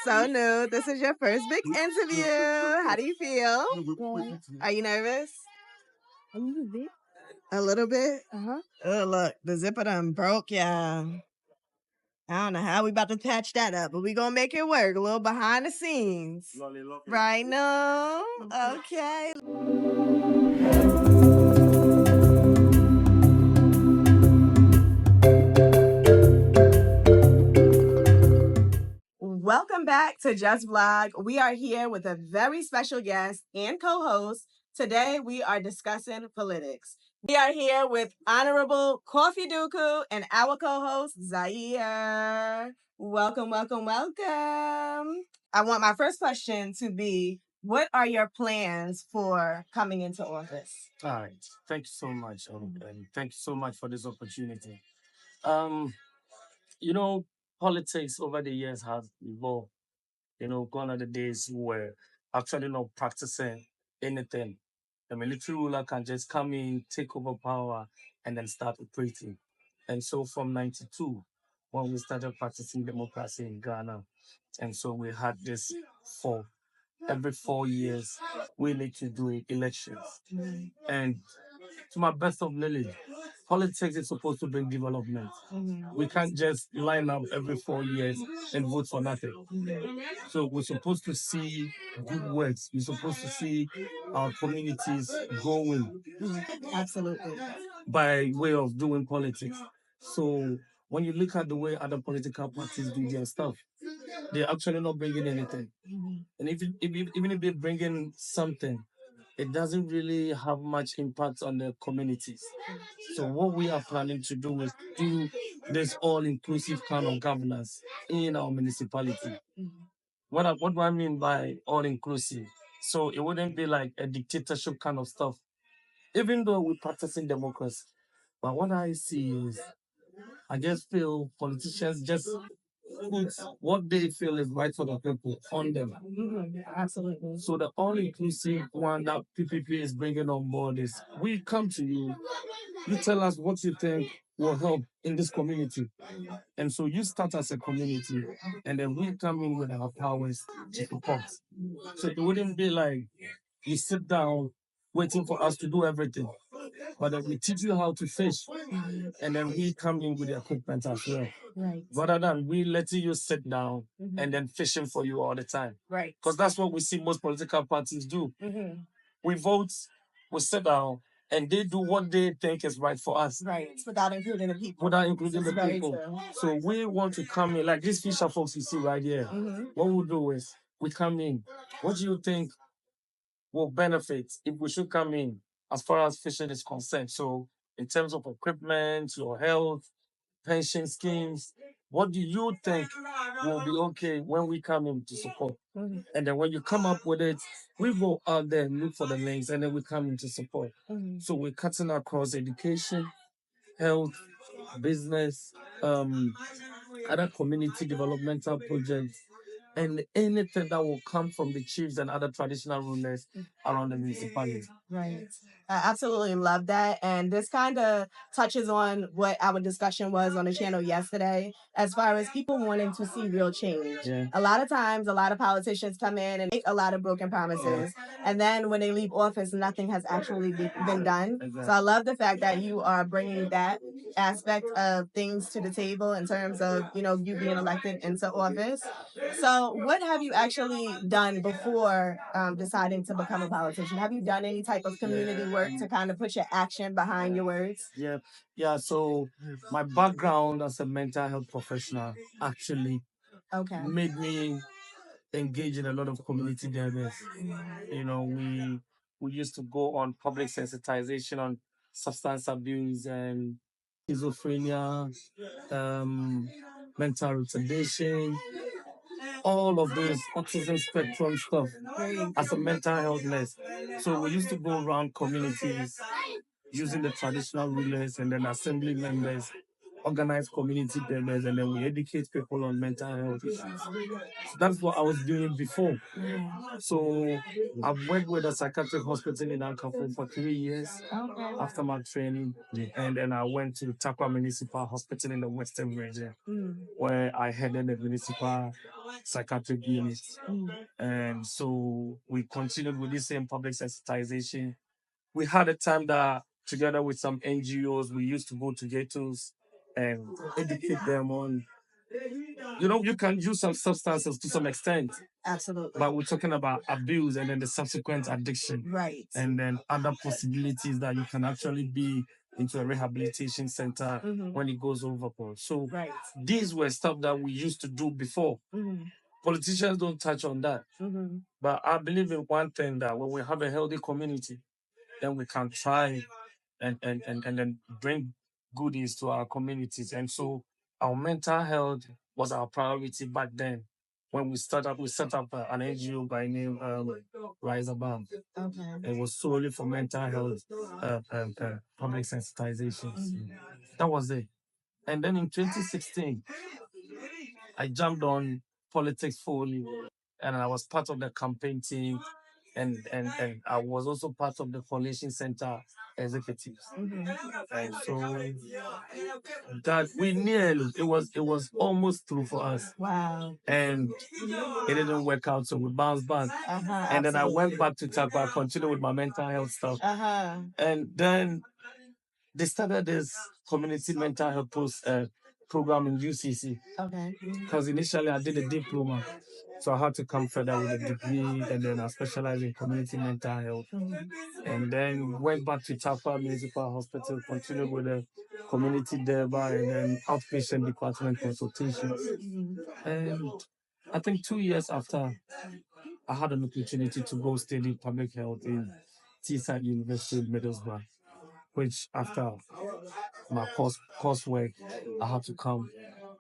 So new. This is your first big interview. How do you feel? Are you nervous? A little bit. A little bit? Uh-huh. Oh, look, the zipper done broke, yeah. I don't know how we about to patch that up, but we gonna make it work. A little behind the scenes. Right now? Okay. Welcome back to Just Vlog. We are here with a very special guest and co-host. Today we are discussing politics. We are here with Honorable Coffee Dooku and our co-host Zaire. Welcome, welcome, welcome. I want my first question to be, what are your plans for coming into office? All right. Thank you so much. And thank you so much for this opportunity. Um, you know, politics over the years has evolved. Gone are the days where actually not practicing anything. The military ruler can just come in, take over power, and then start operating. And so from 92, when we started practicing democracy in Ghana, and so we had this for every 4 years, we need to do elections. And to my best of knowledge, politics is supposed to bring development. We can't just line up every 4 years and vote for nothing. So we're supposed to see good works. We're supposed to see our communities growing. Absolutely. By way of doing politics. So when you look at the way other political parties do their stuff, they're actually not bringing anything. And even if they bring in something, it doesn't really have much impact on the communities. So what we are planning to do is do this all-inclusive kind of governance in our municipality. What do I mean by all-inclusive? So it wouldn't be like a dictatorship kind of stuff, even though we're practicing democracy. But what I see is, I just feel politicians just put what they feel is right for the people on them. Absolutely. So the all-inclusive one that PPP is bringing on board is, we come to you, you tell us what you think will help in this community. And so you start as a community, and then we come in with our powers to support. So it wouldn't be like you sit down waiting for us to do everything, but then we teach you how to fish, and then we come in with the equipment as well. Right. Rather than we letting you sit down and then fishing for you all the time. Right. Because that's what we see most political parties do. We vote, we sit down, and they do what they think is right for us. Right. Without including the people. Without including That's the very people. true. So we want to come in, like these fisher folks you see right here. What we do is we come in. What do you think will benefit if we should come in as far as fishing is concerned? So in terms of equipment, your health, pension schemes, what do you think will be okay when we come in to support? And then when you come up with it, we go out there and look for the links, and then we come in to support. So we're cutting across education, health, business, other community developmental projects, and anything that will come from the chiefs and other traditional rulers around the municipality. Right. I absolutely love that. And this kind of touches on what our discussion was on the channel yesterday, as far as people wanting to see real change. Yeah. A lot of times, a lot of politicians come in and make a lot of broken promises. And then when they leave office, nothing has actually been done. So I love the fact that you are bringing that aspect of things to the table in terms of, you being elected into office. So what have you actually done before deciding to become a politician? Have you done any type of community work to kind of put your action behind your words? Yeah. So my background as a mental health professional actually Okay. made me engage in a lot of community endeavors. We used to go on public sensitization on substance abuse and schizophrenia, mental retardation, all of those autism spectrum stuff as a mental health nurse. So we used to go around communities using the traditional rulers and then assembly members organize community members, and then we educate people on mental health issues. So that's what I was doing before. So I've worked with a psychiatric hospital in Ankara for 3 years after my training. And then I went to Takwa Municipal Hospital in the Western region, where I headed the municipal psychiatric unit. And so we continued with the same public sensitization. We had a time that together with some NGOs, we used to go to ghettos and educate them on, you can use some substances to some extent. Absolutely. But we're talking about abuse and then the subsequent addiction. Right. And then other possibilities that you can actually be into a rehabilitation center when it goes overboard. So these were stuff that we used to do before. Politicians don't touch on that. But I believe in one thing, that when we have a healthy community, then we can try and then bring goodies to our communities. And so our mental health was our priority back then. When we set up an NGO by name Rise Above. Okay. It was solely for mental health public sensitization. That was it. And then in 2016, I jumped on politics fully, and I was part of the campaign team, and I was also part of the Coalition Center executives. And so that we nearly, it was almost through for us. Wow. And it didn't work out, so we bounced back. And then I went back to Takwa, continued with my mental health stuff. And then they started this community mental health program in UCC. Okay. Because initially I did a diploma, so I had to come further with a degree, and then I specialized in community mental health. And then went back to Takwa Municipal Hospital, continued with the community thereby, and then outpatient department consultations. And I think 2 years after, I had an opportunity to go study public health in Teesside University in Middlesbrough, which after my coursework, I had to come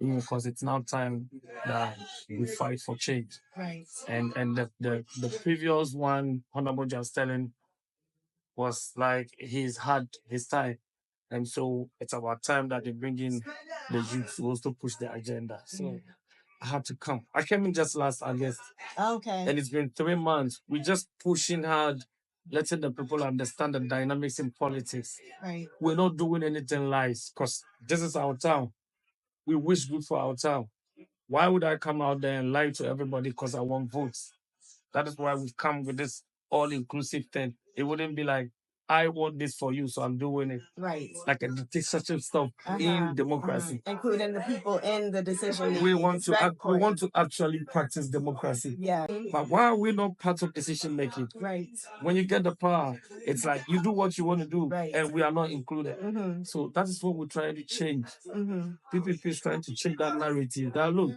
in because it's now time that we fight for change. Right. And the previous one, Honorable Juss was like he's had his time. And so it's about time that they bring in the youth to also push the agenda. So I had to come. I came in just last August. Okay. And it's been 3 months. We're just pushing hard, letting the people understand the dynamics in politics. Right. We're not doing anything lies because this is our town. We wish good for our town. Why would I come out there and lie to everybody because I want votes? That is why we've come with this all-inclusive thing. It wouldn't be like, I want this for you, so I'm doing it. Right. Like a dictatorship stuff in democracy. Including the people in the decision. We want to actually practice democracy. Yeah. But why are we not part of decision making? Right. When you get the power, it's like you do what you want to do, Right. and we are not included. So that is what we're trying to change. PPP is trying to change that narrative. That look,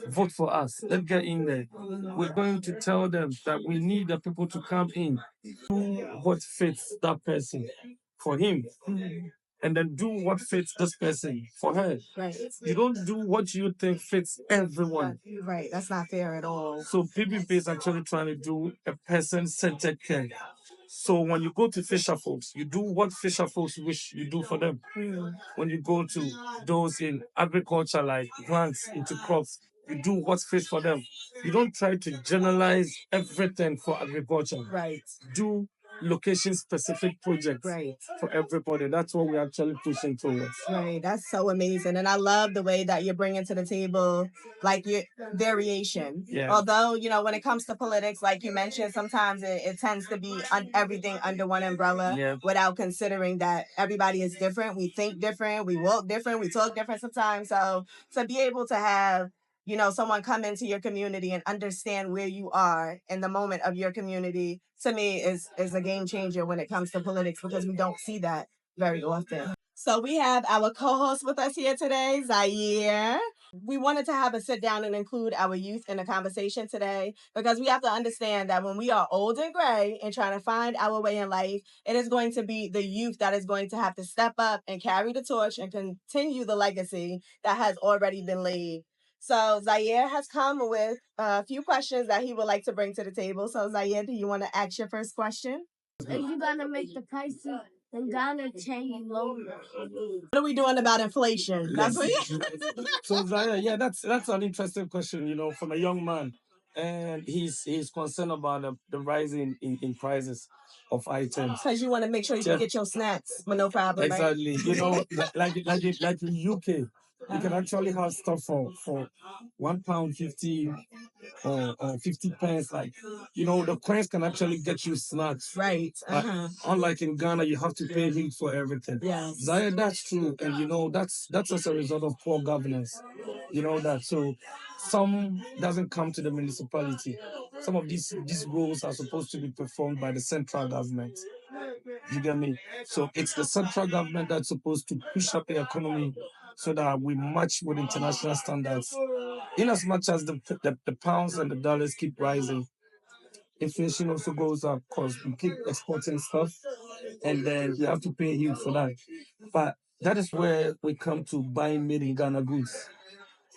vote for us. Let's get in there. We're going to tell them that we need the people to come in, do what fits that person for him, and then do what fits this person for her. Right. You don't do what you think fits everyone. Right. That's not fair at all. So PPP is actually trying to do a person-centered care. So when you go to fisher folks, you do what fisher folks wish you do for them. When you go to those in agriculture, like plants into crops, you do what's fit for them. You don't try to generalize everything for agriculture. Right. Do location-specific projects for everybody. That's what we're actually pushing towards. Right. That's so amazing. And I love the way that you're bringing to the table, like, your variation. Yeah. Although, when it comes to politics, like you mentioned, sometimes it tends to be everything under one umbrella without considering that everybody is different. We think different. We walk different. We talk different sometimes. So to be able to have someone come into your community and understand where you are in the moment of your community, to me, is a game changer when it comes to politics, because we don't see that very often. So we have our co-host with us here today, Zaire. We wanted to have a sit down and include our youth in the conversation today, because we have to understand that when we are old and gray and trying to find our way in life, it is going to be the youth that is going to have to step up and carry the torch and continue the legacy that has already been laid. So Zaire has come with a few questions that he would like to bring to the table. So Zaire, do you want to ask your first question? Are you gonna make the prices In Ghana, change longer. What are we doing about inflation? That's what. So Zaya, yeah, that's an interesting question, from a young man. And he's concerned about the rise in prices of items. Because you want to make sure you can get your snacks with no problem, right? Exactly. Like in UK, you can actually have stuff for £1.50 or 50 pence. Like, the coins can actually get you snacks. Right. But unlike in Ghana, you have to pay him for everything. Yeah. Zaya, that's true. And that's as a result of poor governance. That. So some doesn't come to the municipality. Some of these roles are supposed to be performed by the central government. You get me? So it's the central government that's supposed to push up the economy so that we match with international standards. In as much as the pounds and the dollars keep rising, inflation also goes up because we keep exporting stuff and then we have to pay huge for that. But that is where we come to buying made in Ghana goods.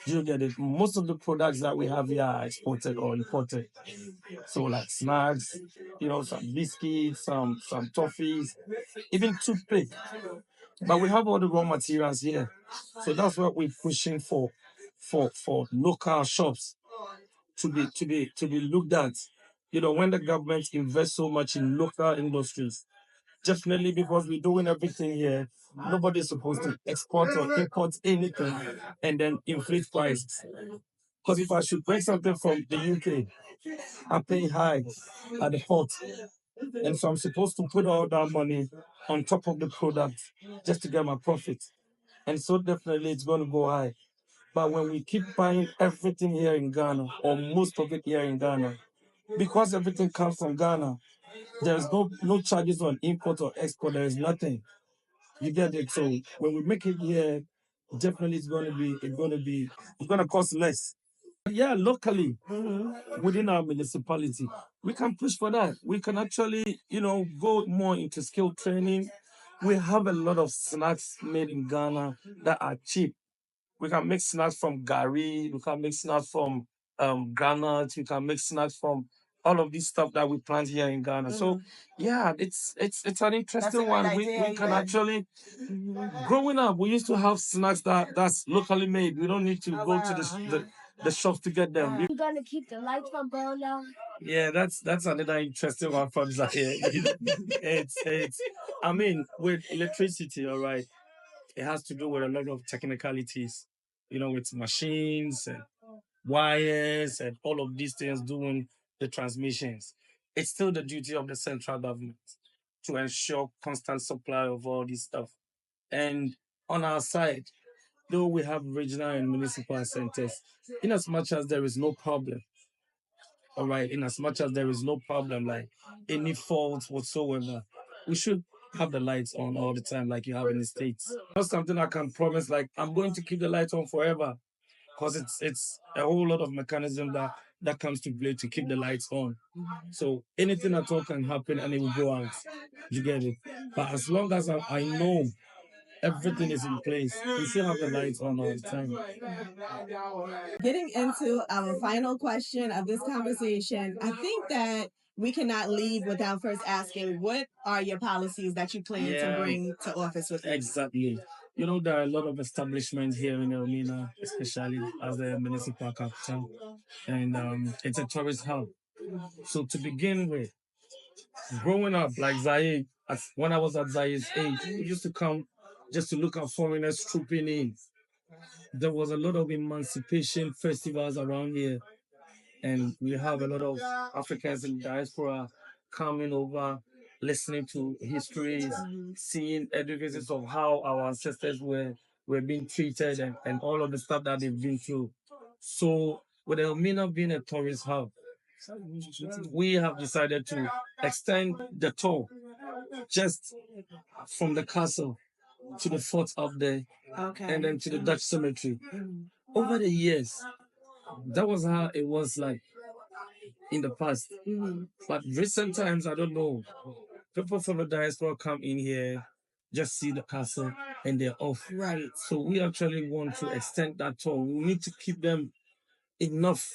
You get it? Most of the products that we have here are exported or imported. So like snacks, some biscuits, some toffees, even toothpaste. But we have all the raw materials here. So that's what we're pushing for local shops to be looked at. When the government invests so much in local industries, definitely because we're doing everything here, nobody's supposed to export or import anything and then inflate prices. Because if I should bring something from the UK, I'm paying high at the port. And so I'm supposed to put all that money on top of the product just to get my profit. And so definitely it's going to go high. But when we keep buying everything here in Ghana, or most of it here in Ghana, because everything comes from Ghana, there's no charges on import or export. There is nothing. You get it? So when we make it here, definitely it's going to cost less. Yeah, locally, within our municipality, we can push for that. We can actually, go more into skill training. We have a lot of snacks made in Ghana that are cheap. We can make snacks from gari. We can make snacks from granuts. We can make snacks from all of this stuff that we plant here in Ghana. So yeah, it's an interesting one. We can actually. Growing up, we used to have snacks that's locally made. We don't need to go to the shops to get them. You're gonna keep the lights from going down. Yeah, that's another interesting one from Zaire. It's I mean, with electricity, all right, it has to do with a lot of technicalities, with machines and wires and all of these things doing the transmissions. It's still the duty of the central government to ensure constant supply of all this stuff. And on our side, though we have regional and municipal centers, in as much as there is no problem, all right, in as much as there is no problem, like any fault whatsoever, we should have the lights on all the time, like you have in the States. Not something I can promise, like I'm going to keep the lights on forever, because it's a whole lot of mechanism that comes to play to keep the lights on. So anything at all can happen and it will go out. You get it? But as long as I know everything is in place, we still have the lights on all the time. Getting into our final question of this conversation, I think that we cannot leave without first asking, what are your policies that you plan to bring to office with you? Exactly. There are a lot of establishments here in Elmina, especially as the municipal capital, and it's a tourist hub. So to begin with, growing up like Zaire, when I was at Zaire's age, we used to come just to look at foreigners trooping in. There was a lot of emancipation festivals around here, and we have a lot of Africans in diaspora coming over, listening to histories, seeing evidences of how our ancestors were being treated and all of the stuff that they've been through. So with Elmina being a tourist hub, we have decided to extend the tour just from the castle to the fort up there, and then to the Dutch cemetery. Over the years, that was how it was like in the past. But recent times, I don't know. People from the diaspora come in here, just see the castle, and they're off. Right. So we actually want to extend that tour. We need to keep them enough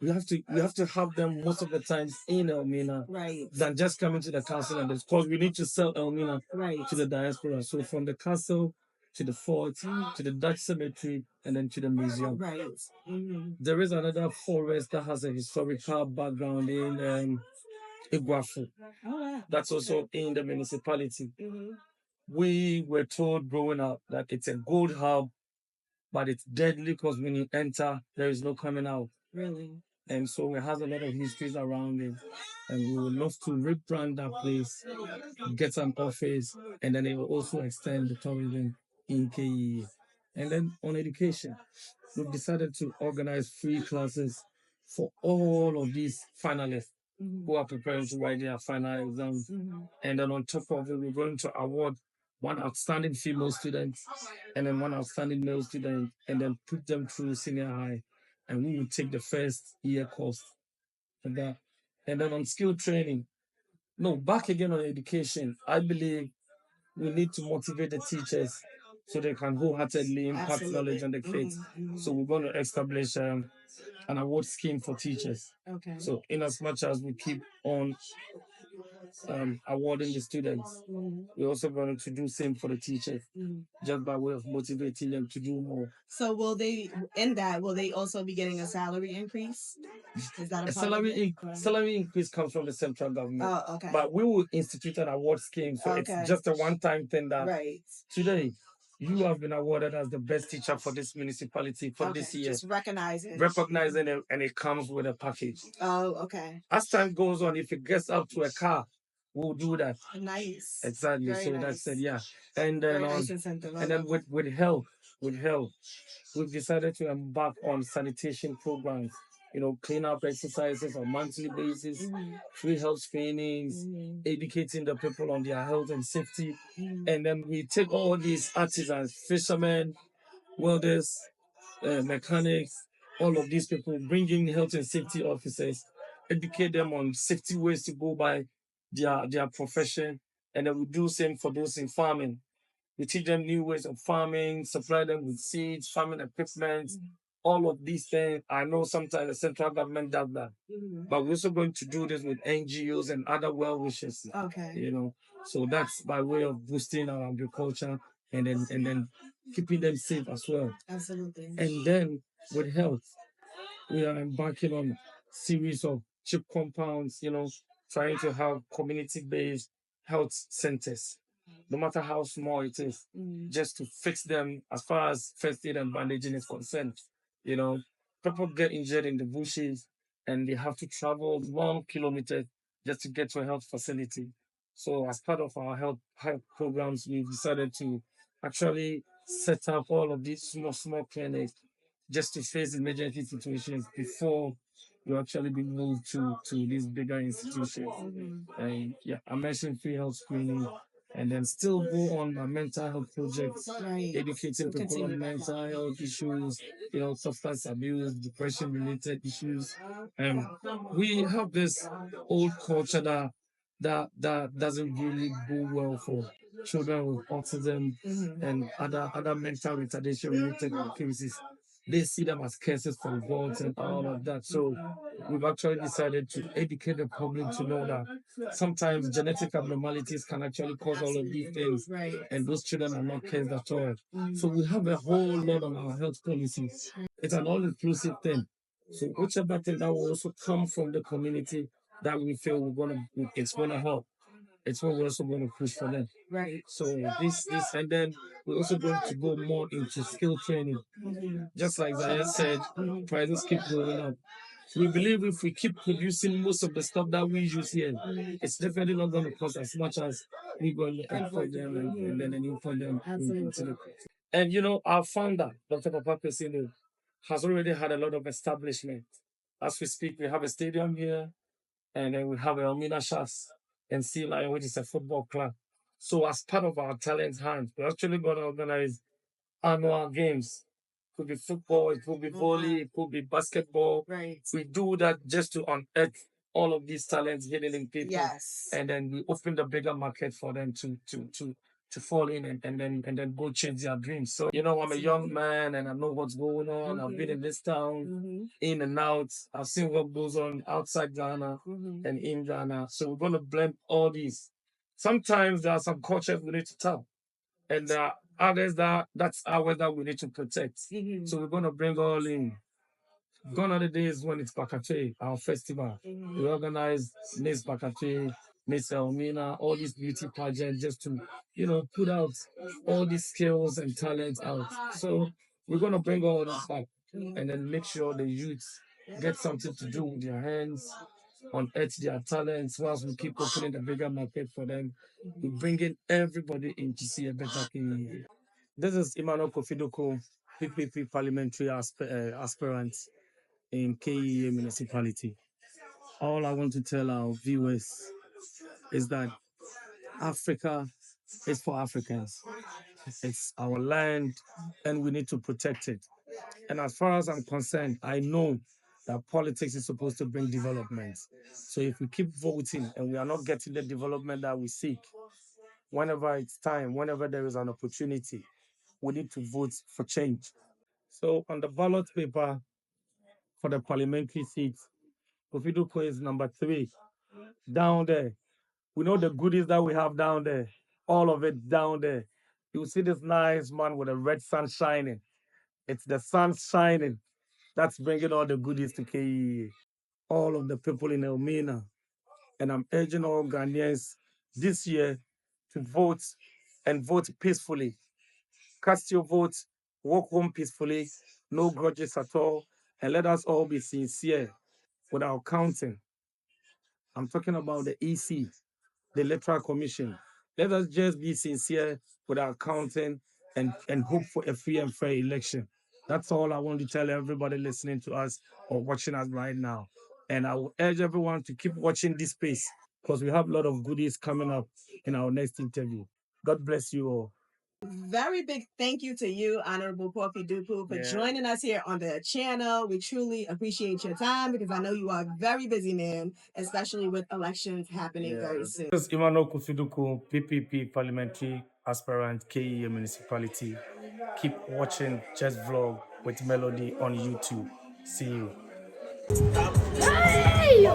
we have to have them most of the times in Elmina, than just coming to the castle, and because we need to sell Elmina to the diaspora. So from the castle to the fort to the Dutch cemetery and then to the museum. There is another forest that has a historical background in Iguafu. That's also in the municipality. We were told growing up that it's a gold hub, but it's deadly because when you enter, there is no coming out. And so it has a lot of histories around it. And we would love to rebrand that place, get an office, and then it will also extend the tourism in KE. And then on education, we've decided to organize free classes for all of these finalists who are preparing to write their final exams. And then on top of it, we're going to award one outstanding female student and then one outstanding male student, and then put them through senior high. And we will take the first year course for that. And then on skill training, no, back again on education, I believe we need to motivate the teachers so they can wholeheartedly impact knowledge on the kids. So we're going to establish an award scheme for teachers. So in as much as we keep on awarding the students, we're also going to do same for the teachers, just by way of motivating them to do more. So will they also be getting a salary increase? Is that a salary increase comes from the central government. Oh, okay. But we will institute an award scheme, so it's just a one-time thing that today you have been awarded as the best teacher for this municipality for this year. Just recognizing it, and it comes with a package. Oh, okay. As time goes on, if it gets up to a car, we'll do that. Nice. Exactly. Very so nice. That's it. Yeah. And then nice incentive. And then with health, we've decided to embark on sanitation programs. Clean up exercises on monthly basis, free health trainings, educating the people on their health and safety. And then we take all these artisans, fishermen, welders, mechanics, all of these people, bring in health and safety officers, educate them on safety ways to go by their profession, and then we do same for those in farming. We teach them new ways of farming, supply them with seeds, farming equipment, all of these things. I know sometimes the central government does that, but we're also going to do this with NGOs and other well wishers. Okay. So that's by way of boosting our agriculture and then keeping them safe as well. Absolutely. And then with health, we are embarking on a series of chip compounds, trying to have community-based health centers, no matter how small it is, just to fix them as far as first aid and bandaging is concerned. People get injured in the bushes and they have to travel 1 kilometer just to get to a health facility. So as part of our health programs, we've decided to actually set up all of these small clinics just to face emergency situations before you actually be moved to these bigger institutions. And yeah, I mentioned free health screening, and then still go on my mental health projects, educating people on mental health issues, substance abuse, depression related issues. We have this old culture that doesn't really go well for children with autism and other mental retardation related cases. They see them as cases from God and all of that. So we've actually decided to educate the public to know that sometimes genetic abnormalities can actually cause all of these things, and those children are not cases at all. So we have a whole lot on our health policies. It's an all-inclusive thing. So whichever thing that will also come from the community that we feel it's gonna help, it's what we're also going to push for them. So this, and then we're also going to go more into skill training. Just like Zaya said, prices keep going up. We believe if we keep producing most of the stuff that we use here, it's definitely not going to cost as much as we're going to import them and then import them into the. And our founder, Dr. Papa Pesino, has already had a lot of establishment. As we speak, we have a stadium here, and then we have Elmina Shas and Sea Lion, which is a football club. So as part of our talent hunt, we're actually going to organize annual games. It could be football, it could be volley, it could be basketball. We do that just to unearth all of these talents hidden in people. Yes. And then we open the bigger market for them to to fall in and then go chase their dreams. So I'm a young man and I know what's going on. I've been in this town in and out. I've seen what goes on outside Ghana and in Ghana. So we're gonna blend all these. Sometimes there are some cultures we need to tell, and there are others that's ours that we need to protect. So we're gonna bring all in. Gone are the days when it's Bakate, our festival. We organize Miss Bakate, Miss Elmina, all these beauty pageants just to, put out all these skills and talents out. So we're gonna bring all this back and then make sure the youths get something to do with their hands, unearth their talents whilst we keep opening the bigger market for them. We're bringing everybody in to see a better Kenya. This is Emmanuel Coffee Dooku, PPP parliamentary aspirant in KEA municipality. All I want to tell our viewers is that Africa is for Africans. It's our land and we need to protect it. And as far as I'm concerned, I know that politics is supposed to bring development. So if we keep voting and we are not getting the development that we seek, whenever it's time, whenever there is an opportunity, we need to vote for change. So on the ballot paper for the parliamentary seats, Kofiduko is number 3 down there. We know the goodies that we have down there, all of it down there. You see this nice man with a red sun shining. It's the sun shining. That's bringing all the goodies to KE. All of the people in Elmina. And I'm urging all Ghanaians this year to vote and vote peacefully. Cast your vote, walk home peacefully, no grudges at all, and let us all be sincere with our counting. I'm talking about the EC, the Electoral Commission. Let us just be sincere with our counting and hope for a free and fair election. That's all I want to tell everybody listening to us or watching us right now. And I will urge everyone to keep watching this space because we have a lot of goodies coming up in our next interview. God bless you all. Very big thank you to you, Honorable Coffee Dooku, for joining us here on the channel. We truly appreciate your time because I know you are a very busy man, especially with elections happening very soon. This is Emmanuel Coffee Dooku, PPP parliamentary aspirant, KEA municipality. Keep watching Just Vlog with Melody on YouTube. See you. Hey!